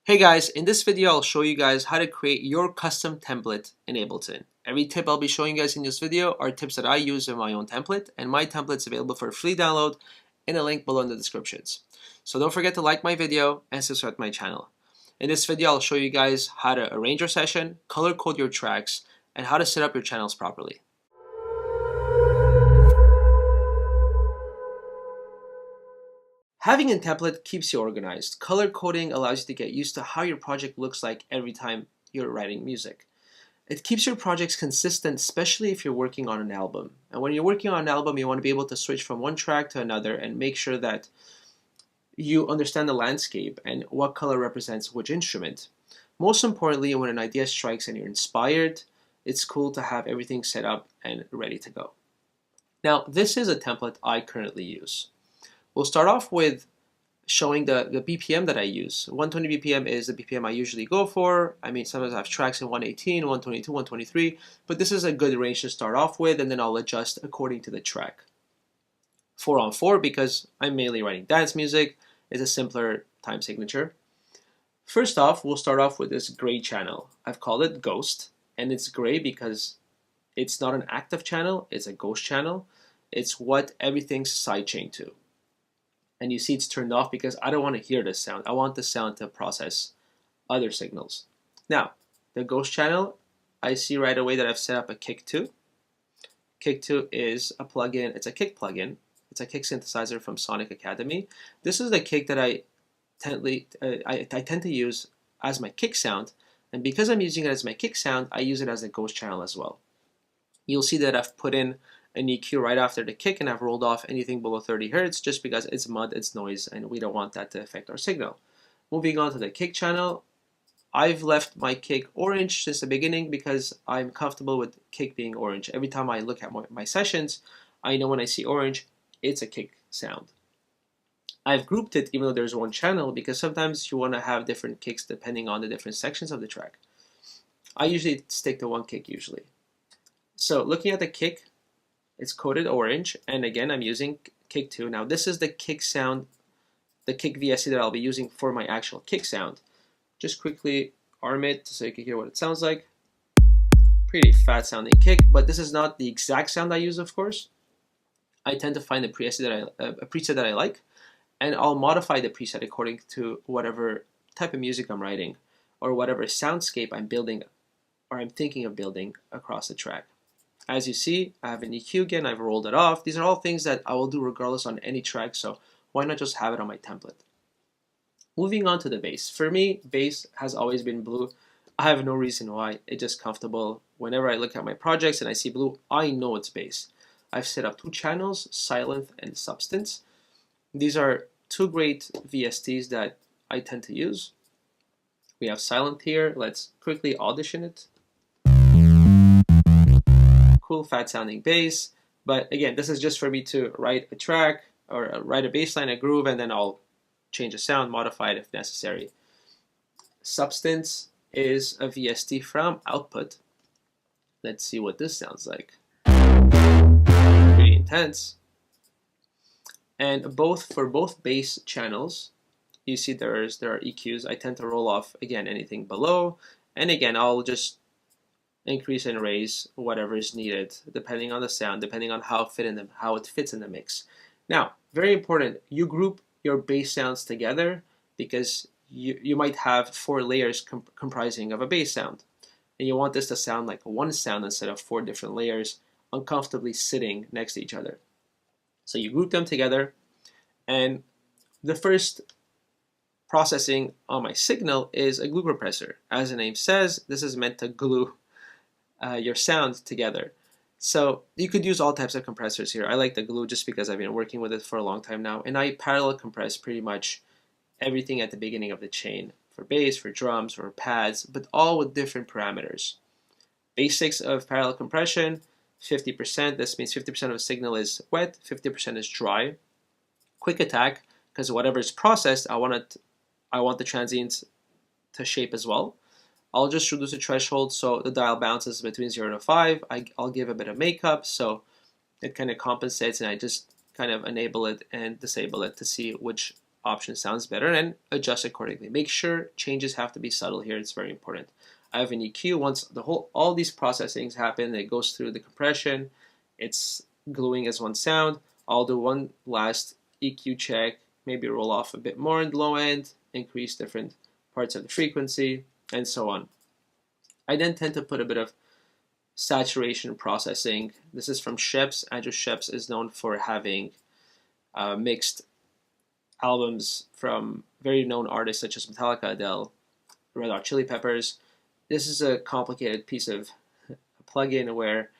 Hey guys, in this video I'll show you guys how to create your custom template in Ableton. Every tip I'll be showing you guys in this video are tips that I use in my own template, and my template's available for free download in a link below in the descriptions. So don't forget to like my video and subscribe to my channel. In this video I'll show you guys how to arrange your session, color code your tracks, and how to set up your channels properly. Having a template keeps you organized. Color coding allows you to get used to how your project looks like every time you're writing music. It keeps your projects consistent, especially if you're working on an album. And when you're working on an album, you want to be able to switch from one track to another and make sure that you understand the landscape and what color represents which instrument. Most importantly, when an idea strikes and you're inspired, it's cool to have everything set up and ready to go. Now, this is a template I currently use. We'll start off with showing the BPM that I use. 120 BPM is the BPM I usually go for. I mean, sometimes I have tracks in 118, 122, 123, but this is a good range to start off with, and then I'll adjust according to the track. 4/4, because I'm mainly writing dance music, is a simpler time signature. First off, we'll start off with this gray channel. I've called it Ghost, and it's gray because it's not an active channel, it's a ghost channel. It's what everything's sidechained to. And you see it's turned off because I don't want to hear this sound. I want the sound to process other signals. Now, the ghost channel, I see right away that I've set up a kick 2. Kick 2 is a plugin, it's a kick plugin. It's a kick synthesizer from Sonic Academy. This is the kick that I tend to use as my kick sound, and because I'm using it as my kick sound, I use it as a ghost channel as well. You'll see that I've put in an EQ right after the kick, and I've rolled off anything below 30 Hz just because it's mud, it's noise, and we don't want that to affect our signal. Moving on to the kick channel, I've left my kick orange since the beginning because I'm comfortable with kick being orange. Every time I look at my sessions, I know when I see orange, it's a kick sound. I've grouped it even though there's one channel because sometimes you want to have different kicks depending on the different sections of the track. I usually stick to one kick usually. So looking at the kick, it's coded orange, and again I'm using kick 2. Now this is the kick sound, the kick VST that I'll be using for my actual kick sound. Just quickly arm it so you can hear what it sounds like. Pretty fat sounding kick, but this is not the exact sound I use, of course. I tend to find a preset that I like, and I'll modify the preset according to whatever type of music I'm writing or whatever soundscape I'm building or I'm thinking of building across the track. As you see, I have an EQ again, I've rolled it off. These are all things that I will do regardless on any track, so why not just have it on my template? Moving on to the bass. For me, bass has always been blue. I have no reason why, it's just comfortable. Whenever I look at my projects and I see blue, I know it's bass. I've set up 2 channels, Silent and Substance. These are 2 great VSTs that I tend to use. We have Silent here, let's quickly audition it. Cool fat sounding bass, but again, this is just for me to write a track or write a bass line, a groove, and then I'll change the sound, modify it if necessary. Substance is a VST from Output. Let's see what this sounds like. Pretty intense. And for both bass channels, you see there are EQs. I tend to roll off again anything below, and again I'll just increase and raise whatever is needed depending on the sound, depending on how it fits in the mix. Now, very important, you group your bass sounds together because you might have 4 layers comprising of a bass sound, and you want this to sound like one sound instead of 4 different layers uncomfortably sitting next to each other. So you group them together, and the first processing on my signal is a glue compressor. As the name says, this is meant to glue your sound together. So you could use all types of compressors here. I like the glue just because I've been working with it for a long time now, and I parallel compress pretty much everything at the beginning of the chain for bass, for drums, for pads, but all with different parameters. Basics of parallel compression, 50%. This means 50% of the signal is wet, 50% is dry. Quick attack, because whatever is processed, I want the transients to shape as well. I'll just reduce the threshold so the dial bounces between 0 to 5. I'll give a bit of makeup so it kind of compensates, and I just kind of enable it and disable it to see which option sounds better, and adjust accordingly. Make sure changes have to be subtle here. It's very important. I have an EQ. Once all these processings happen, it goes through the compression. It's gluing as one sound. I'll do one last EQ check, maybe roll off a bit more in the low end, increase different parts of the frequency, and so on. I then tend to put a bit of saturation processing. This is from Sheps. Andrew Sheps is known for having mixed albums from very known artists such as Metallica, Adele, Red Hot Chili Peppers. This is a complicated piece of plugin where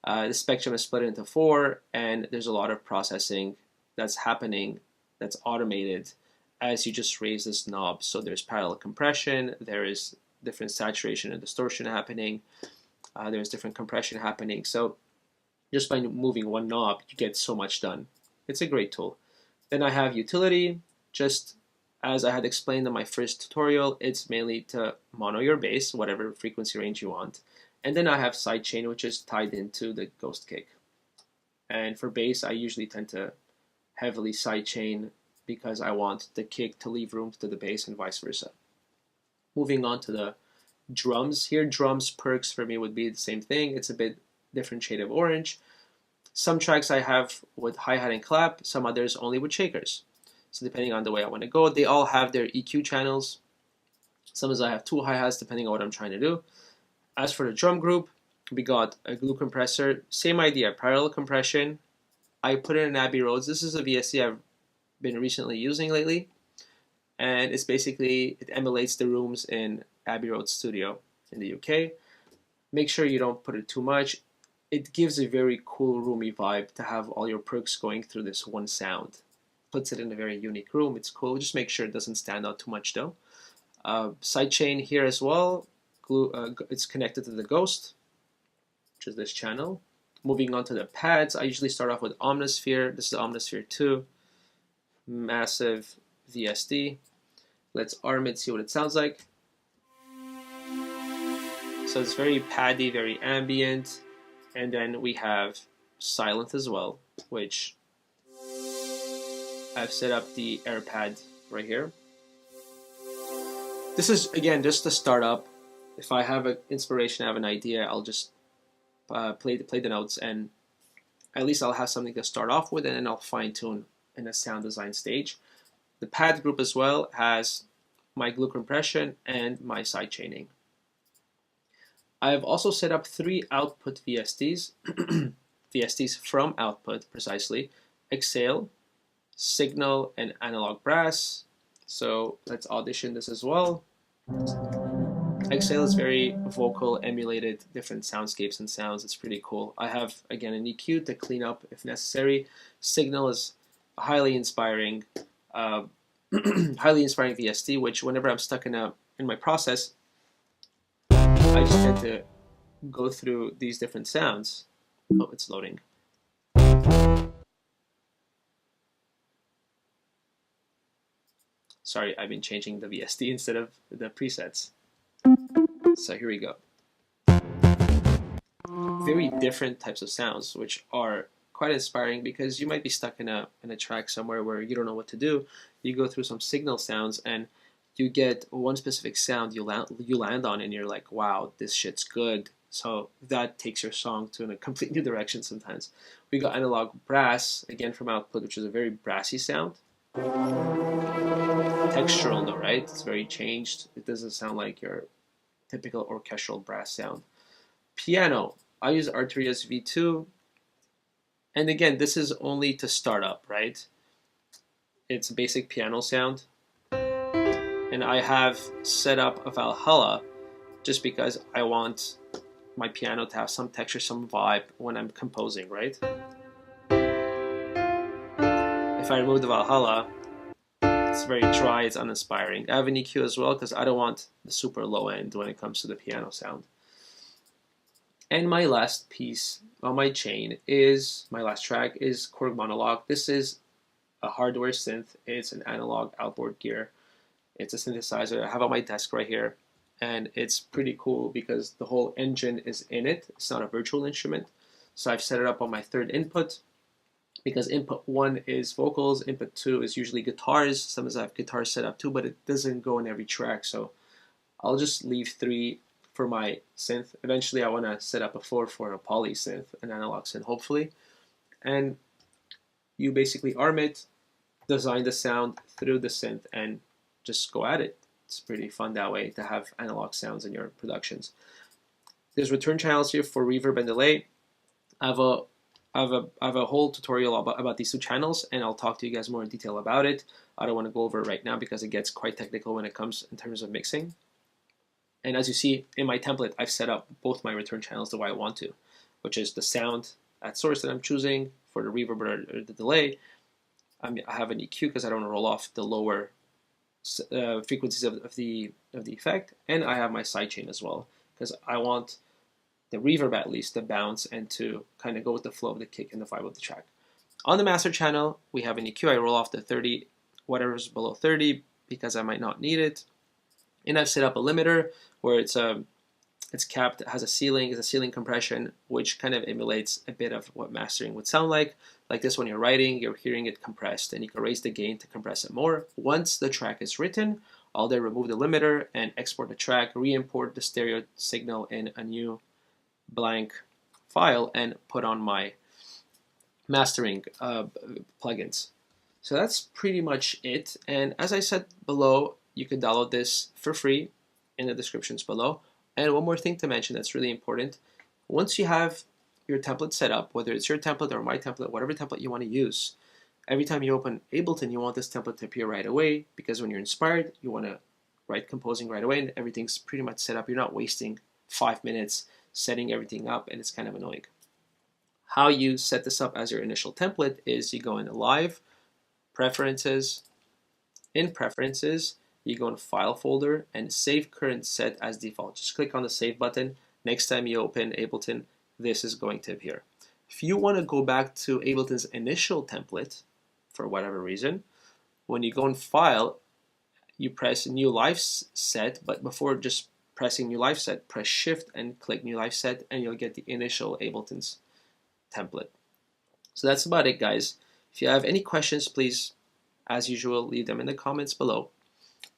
the spectrum is split into 4, and there's a lot of processing that's happening that's automated as you just raise this knob. So there's parallel compression, there is different saturation and distortion happening, there's different compression happening. So just by moving one knob, you get so much done. It's a great tool. Then I have utility. Just as I had explained in my first tutorial, it's mainly to mono your bass, whatever frequency range you want. And then I have sidechain, which is tied into the ghost kick. And for bass, I usually tend to heavily sidechain because I want the kick to leave room to the bass and vice versa. Moving on to the drums here. Drums perks for me would be the same thing. It's a bit different shade of orange. Some tracks I have with hi-hat and clap, some others only with shakers. So depending on the way I want to go, they all have their EQ channels. Sometimes I have 2 hi-hats depending on what I'm trying to do. As for the drum group, we got a glue compressor. Same idea, parallel compression. I put it in Abbey Roads. This is a VST I've been recently using lately. And it's basically, it emulates the rooms in Abbey Road Studio in the UK. Make sure you don't put it too much. It gives a very cool, roomy vibe to have all your perks going through this one sound. Puts it in a very unique room. It's cool. Just make sure it doesn't stand out too much though. Sidechain here as well. It's connected to the Ghost, which is this channel. Moving on to the pads, I usually start off with Omnisphere. This is Omnisphere 2. Massive VSD. Let's arm it, see what it sounds like. So it's very paddy, very ambient. And then we have silent as well, which I've set up the air pad right here. This is, again, just to start up. If I have an inspiration, I have an idea, I'll just play the notes, and at least I'll have something to start off with, and then I'll fine tune in a sound design stage. The pad group as well has my glue compression and my side chaining. I've also set up 3 output VSTs, VSTs from output precisely, Exhale, Signal, and Analog Brass. So let's audition this as well. Exhale is very vocal, emulated different soundscapes and sounds. It's pretty cool. I have, again, an EQ to clean up if necessary. Signal is a highly inspiring VST, which whenever I'm stuck in my process, I just tend to go through these different sounds. Oh, it's loading. Sorry, I've been changing the VST instead of the presets. So here we go. Very different types of sounds, which are quite inspiring because you might be stuck in a track somewhere where you don't know what to do. You go through some signal sounds and you get one specific sound you land on, and you're like, wow, this shit's good. So that takes your song to a complete new direction sometimes. We got Analog Brass, again from output, which is a very brassy sound. Textural though, right? It's very changed. It doesn't sound like your typical orchestral brass sound. Piano, I use Arturias V2. And again, this is only to start up, right? It's a basic piano sound. And I have set up a Valhalla just because I want my piano to have some texture, some vibe when I'm composing, right? If I remove the Valhalla, it's very dry, it's uninspiring. I have an EQ as well because I don't want the super low end when it comes to the piano sound. And my last piece on my chain is, my last track is Korg Monologue. This is a hardware synth. It's an analog outboard gear. It's a synthesizer I have on my desk right here. And it's pretty cool because the whole engine is in it. It's not a virtual instrument. So I've set it up on my third input. because input 1 is vocals, input 2 is usually guitars. Sometimes I have guitars set up too, but it doesn't go in every track, so I'll just leave 3 for my synth. Eventually I want to set up a 4 for a poly synth, an analog synth hopefully. And you basically arm it, design the sound through the synth, and just go at it. It's pretty fun that way to have analog sounds in your productions. There's return channels here for reverb and delay. I have a whole tutorial about these 2 channels, and I'll talk to you guys more in detail about it. I don't want to go over it right now because it gets quite technical when it comes in terms of mixing. And as you see in my template, I've set up both my return channels the way I want to, which is the sound at source that I'm choosing for the reverb or the delay. I have an EQ because I don't want to roll off the lower frequencies of the effect, and I have my sidechain as well because I want the reverb at least to bounce and to kind of go with the flow of the kick and the vibe of the track. On the master channel, we have an EQ. I roll off the 30, whatever's below 30 because I might not need it, and I've set up a limiter where it's capped, it has a ceiling, it's a ceiling compression, which kind of emulates a bit of what mastering would sound like. Like this, when you're writing, you're hearing it compressed, and you can raise the gain to compress it more. Once the track is written, I'll then remove the limiter and export the track, re-import the stereo signal in a new blank file, and put on my mastering plugins. So that's pretty much it. And as I said below, you can download this for free in the descriptions below. And one more thing to mention that's really important. Once you have your template set up, whether it's your template or my template, whatever template you want to use, every time you open Ableton, you want this template to appear right away, because when you're inspired, you want to write composing right away, and everything's pretty much set up. You're not wasting 5 minutes setting everything up, and it's kind of annoying. How you set this up as your initial template is you go into Live, Preferences. In Preferences, you go in File folder and Save Current Set as default. Just click on the Save button. Next time you open Ableton, this is going to appear. If you want to go back to Ableton's initial template, for whatever reason, when you go in File, you press New Live Set, but before just pressing New Live Set, press Shift and click New Live Set, and you'll get the initial Ableton's template. So that's about it, guys. If you have any questions, please, as usual, leave them in the comments below.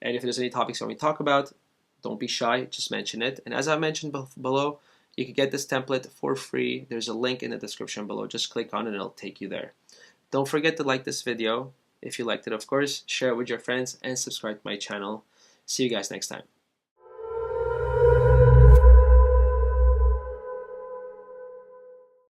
And if there's any topics you want me to talk about, don't be shy, just mention it. And as I mentioned below, you can get this template for free. There's a link in the description below. Just click on it and it'll take you there. Don't forget to like this video. If you liked it, of course, share it with your friends and subscribe to my channel. See you guys next time.